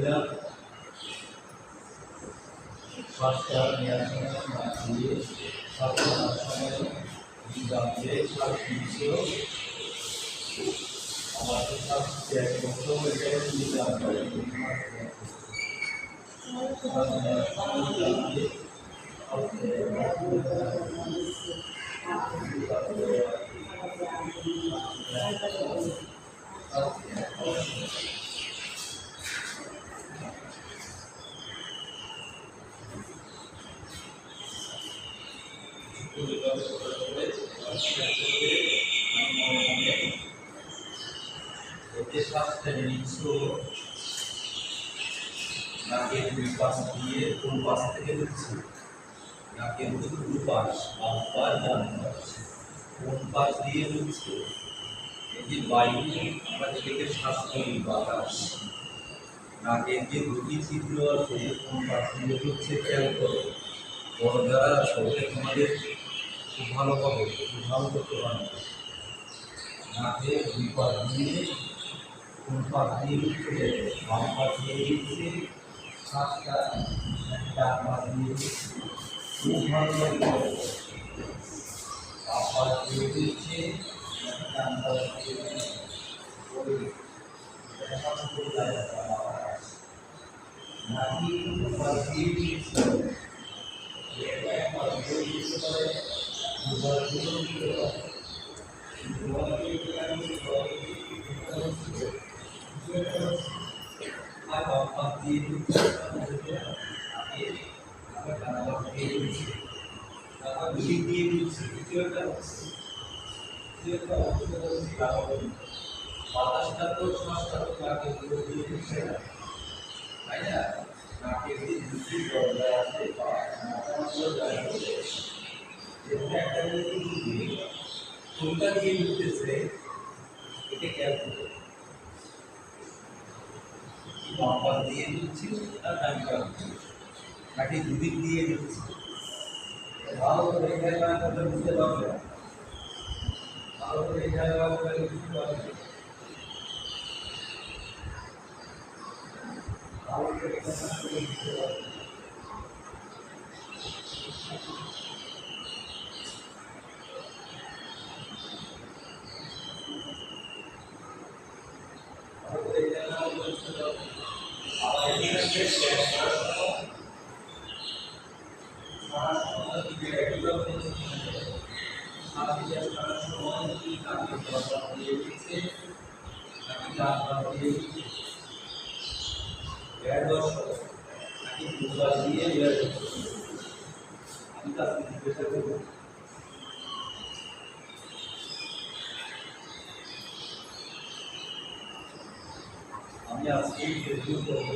দিলাম শ্বাসটা নেওয়ার সময় দিয়ে শ্বাস নেওয়ার সময় দিয়ে শ্বাস নিচ্ছিল আমাদের শ্বাস ত্যাগ করতে এটাই নিলাম শ্বাসটা নিচ্ছ নাকের দুই পাশ দিয়ে কোন পাশ থেকে নিচ্ছি নাকের দুই পাশ বাম পাশ ডান পাশ কোন পাশ দিয়ে নিচ্ছে এই যে বায়ু আমরা যেটাকে শ্বাস করি বাতাস নাকের যে দুটি ছিদ্র আছে কোন পাশ দিয়ে হচ্ছে খেয়াল করো বড় যারা শরীরে তোমাদের খুব ভালো পাবো খুব ভালো করতে পারবে নাকের দুই পাশ দিয়ে কোন পাশ দিয়ে উঠতে বাম পাশ দিয়ে দিচ্ছে শ্বাসটা ডান পাশ দিয়ে খুব ভালো লাগে বাম পাশ দিয়ে দিচ্ছে ডান পাশ দিয়ে নাকি পাশ দিয়ে দিচ্ছে একবার দিয়ে দিতে পারে দুবার দিয়ে দিতে পারে বাতাসটা তো শ্বাসটা তো নাকের ভিতর দিয়ে ঢুকছে না তাই না নাকের যে দুটি দরজা আছে বা একটা কোনটা দিয়ে ঢুকতেছে এটা খেয়াল করতে বাম পাশ দিয়ে ঢুকছি আর ডান পাশ নাকি দুদিক দিয়ে ঢুকছি ভালো করে এখানে না করলে বুঝতে পারবে না ভালো করে এখানে না করলে বুঝতে পারবে ভালো করে এখানে না করলে বুঝতে পারবে ভালো করে এখানে না করলে বুঝতে পারবে আবার এখানে আমি আজকে রিভিউ করব